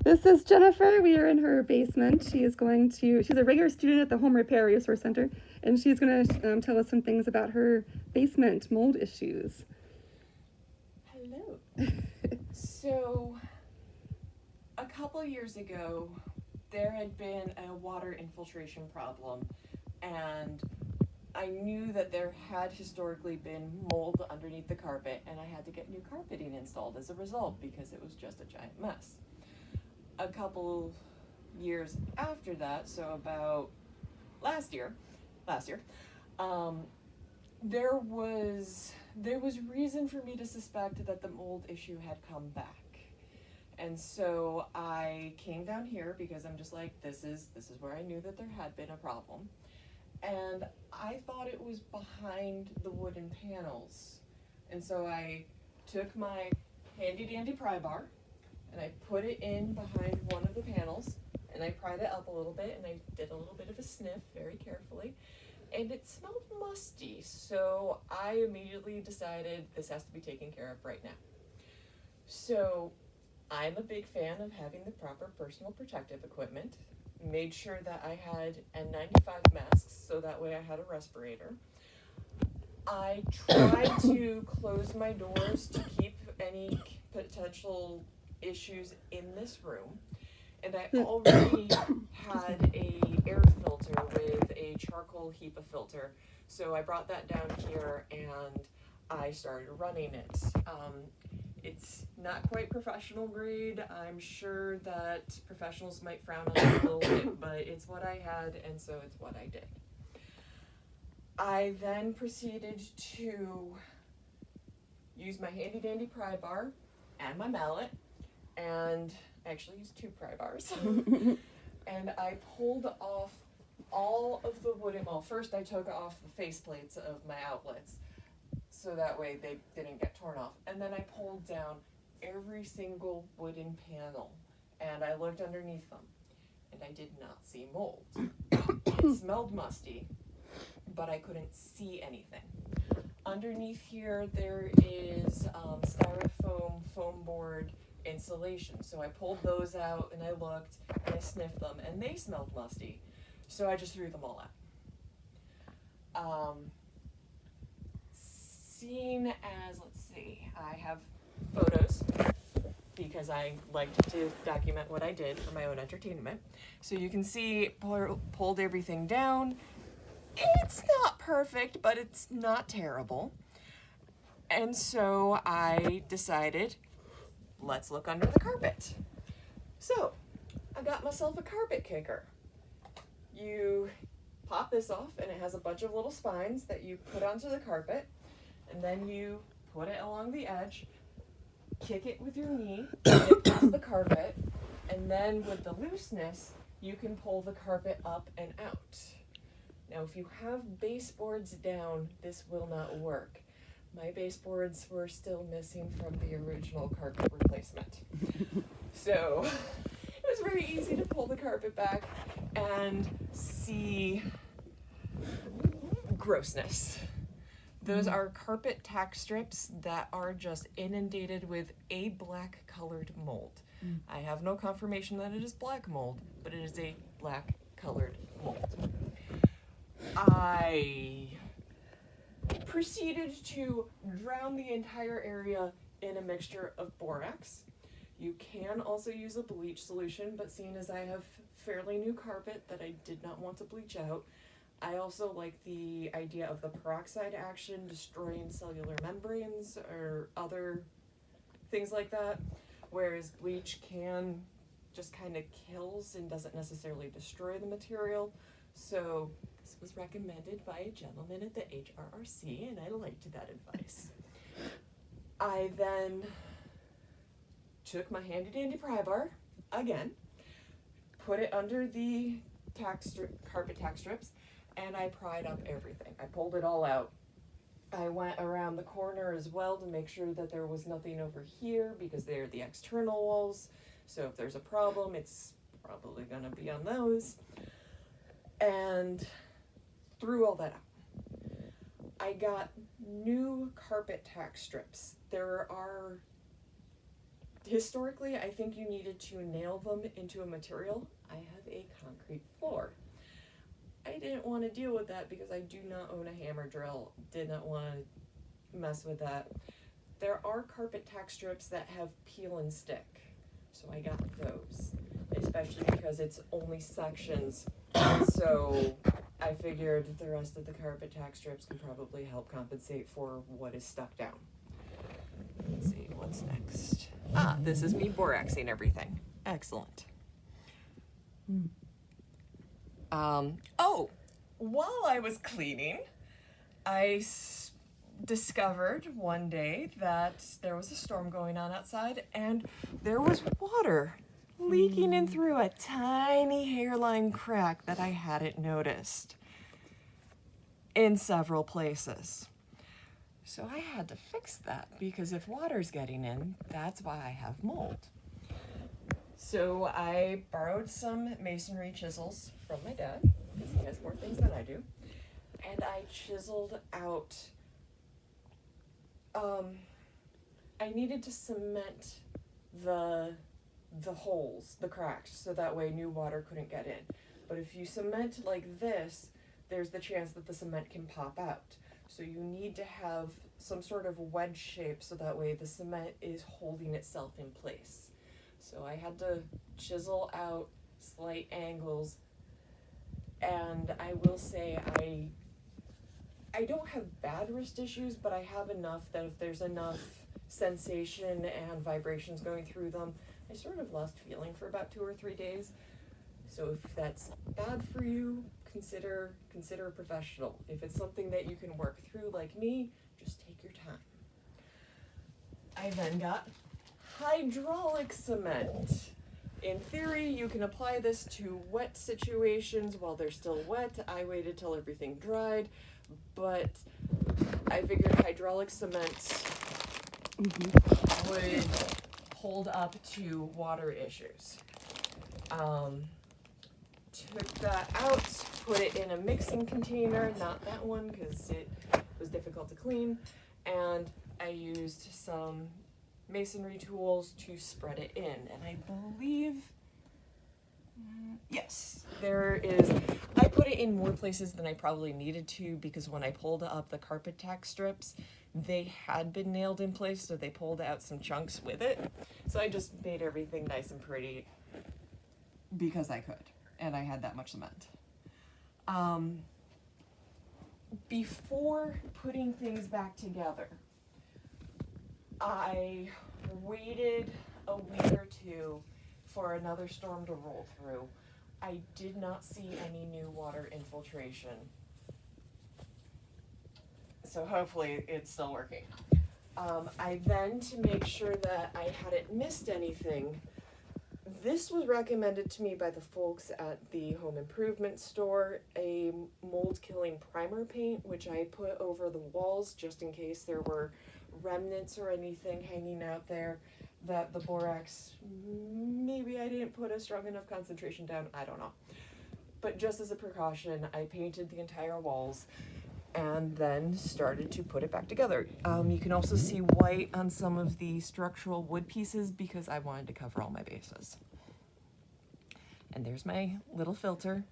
This is Jennifer. We are in her basement. She's a regular student at the Home Repair Resource Center, and she's going to tell us some things about her basement mold issues. Hello. So, a couple years ago, there had been a water infiltration problem, and I knew that there had historically been mold underneath the carpet, and I had to get new carpeting installed as a result because it was just a giant mess. A couple years after that, so about last year, there was reason for me to suspect that the mold issue had come back. And so I came down here because I'm just like, this is where I knew that there had been a problem. And I thought it was behind the wooden panels. And so I took my handy dandy pry bar and I put it in behind one of the panels and I pried it up a little bit and I did a little bit of a sniff very carefully. And it smelled musty, so I immediately decided this has to be taken care of right now. So I'm a big fan of having the proper personal protective equipment. Made sure that I had N95 masks, so that way I had a respirator. I tried to close my doors to keep any potential issues in this room. And I already had a air filter with a charcoal HEPA filter. So I brought that down here and I started running it. It's not quite professional grade. I'm sure that professionals might frown on it a little bit, but it's what I had, and so it's what I did. I then proceeded to use my handy dandy pry bar and my mallet, and I actually used 2 pry bars. And I pulled off all of the wooden, well, first I took off the faceplates of my outlets, so that way they didn't get torn off. And then I pulled down every single wooden panel and I looked underneath them and I did not see mold. It smelled musty, but I couldn't see anything. Underneath here there is styrofoam foam board insulation. So I pulled those out and I looked and I sniffed them and they smelled musty. So I just threw them all out. Seen as, let's see, I have photos because I liked to document what I did for my own entertainment. So you can see, pulled everything down. It's not perfect, but it's not terrible. And so I decided, let's look under the carpet. So I got myself a carpet kicker. You pop this off and it has a bunch of little spines that you put onto the carpet. And then you put it along the edge, kick it with your knee, and it pulls the carpet, and then with the looseness, you can pull the carpet up and out. Now, if you have baseboards down, this will not work. My baseboards were still missing from the original carpet replacement. So, it was very easy to pull the carpet back and see grossness. Those are carpet tack strips that are just inundated with a black colored mold. I have no confirmation that it is black mold, but it is a black colored mold. I proceeded to drown the entire area in a mixture of borax. You can also use a bleach solution, but seeing as I have fairly new carpet that I did not want to bleach out, I also like the idea of the peroxide action destroying cellular membranes or other things like that, whereas bleach can just kind of kills and doesn't necessarily destroy the material. So this was recommended by a gentleman at the HRRC, and I liked that advice. I then took my handy dandy pry bar again, put it under the carpet tack strips, and I pried up everything. I pulled it all out. I went around the corner as well to make sure that there was nothing over here because they're the external walls. So if there's a problem, it's probably gonna be on those. And threw all that out. I got new carpet tack strips. There are Historically, I think you needed to nail them into a material. I have a concrete floor. I didn't want to deal with that because I do not own a hammer drill. Did not want to mess with that. There are carpet tack strips that have peel and stick, so I got those, especially because it's only sections. And so I figured the rest of the carpet tack strips can probably help compensate for what is stuck down. Let's see, what's next? Ah, this is me boraxing everything. Excellent. Oh, while I was cleaning, I discovered one day that there was a storm going on outside and there was water leaking in through a tiny hairline crack that I hadn't noticed in several places. So I had to fix that because if water's getting in, that's why I have mold. So I borrowed some masonry chisels from my dad, because he has more things than I do, and I chiseled out, I needed to cement the holes, the cracks, so that way new water couldn't get in. But if you cement like this, there's the chance that the cement can pop out. So you need to have some sort of wedge shape so that way the cement is holding itself in place. So I had to chisel out slight angles, and I will say I don't have bad wrist issues, but I have enough that if there's enough sensation and vibrations going through them, I sort of lost feeling for about 2 or 3 days. So if that's bad for you, consider a professional. If it's something that you can work through like me, just take your time. I then got hydraulic cement. In theory, you can apply this to wet situations while they're still wet. I waited till everything dried, but I figured hydraulic cement would hold up to water issues. Took that out, put it in a mixing container, not that one because it was difficult to clean, and I used some masonry tools to spread it in, and I believe, yes, I put it in more places than I probably needed to because when I pulled up the carpet tack strips, they had been nailed in place, so they pulled out some chunks with it. So I just made everything nice and pretty because I could, and I had that much cement. Before putting things back together, I waited a week or two for another storm to roll through. I did not see any new water infiltration. So hopefully it's still working. I then, to make sure that I hadn't missed anything, this was recommended to me by the folks at the home improvement store, a mold killing primer paint, which I put over the walls just in case there were remnants or anything hanging out there that the borax, maybe I didn't put a strong enough concentration down, I don't know. But just as a precaution, I painted the entire walls and then started to put it back together. You can also see white on some of the structural wood pieces because I wanted to cover all my bases. And there's my little filter,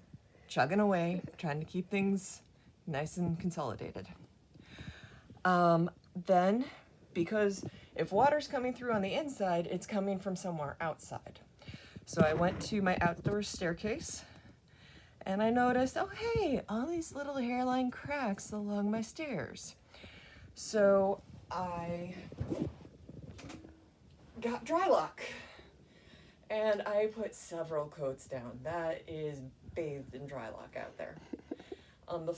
chugging away, trying to keep things nice and consolidated. Then, because if water's coming through on the inside, it's coming from somewhere outside. So I went to my outdoor staircase and I noticed, oh hey, all these little hairline cracks along my stairs. So I got dry lock and I put several coats down. That is bathed in dry lock out there. On the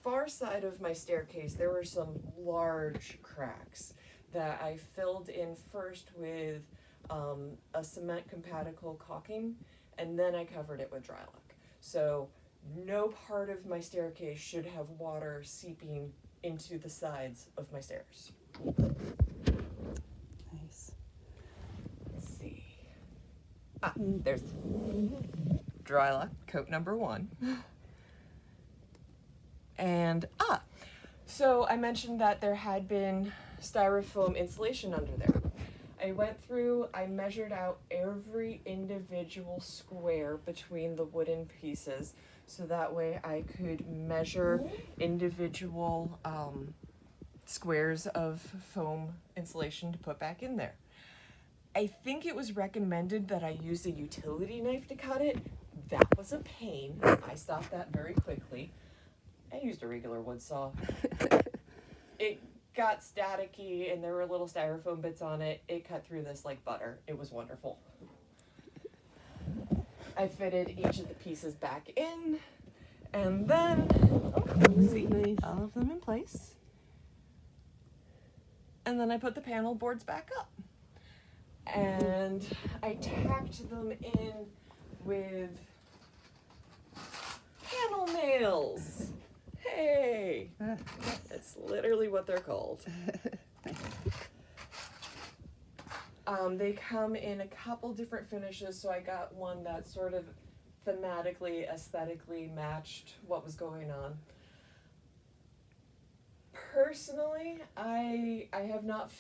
far side of my staircase, there were some large cracks that I filled in first with a cement compatible caulking, and then I covered it with dry lock. So no part of my staircase should have water seeping into the sides of my stairs. Nice. Let's see. There's dry lock, coat number 1. And, so I mentioned that there had been styrofoam insulation under there. I went through, I measured out every individual square between the wooden pieces so that way I could measure individual squares of foam insulation to put back in there. I think it was recommended that I use a utility knife to cut it. That was a pain. I stopped that very quickly. I used a regular wood saw. It got staticky and there were little styrofoam bits on it. It cut through this like butter. It was wonderful. I fitted each of the pieces back in, and then see Nice. all of them in place. And then I put the panel boards back up. And I tacked them in with panel nails. Hey! That's literally what they're called. They come in a couple different finishes, so I got one that sort of thematically, aesthetically matched what was going on. Personally, I have not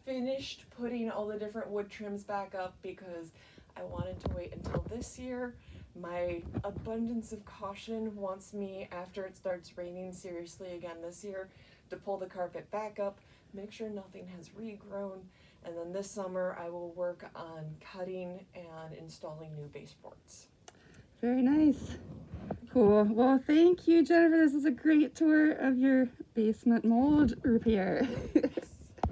finished putting all the different wood trims back up because I wanted to wait until this year. My abundance of caution wants me, after it starts raining seriously again this year, to pull the carpet back up, make sure nothing has regrown, and then this summer I will work on cutting and installing new baseboards. Very nice. Cool. Well, thank you, Jennifer. This is a great tour of your basement mold repair.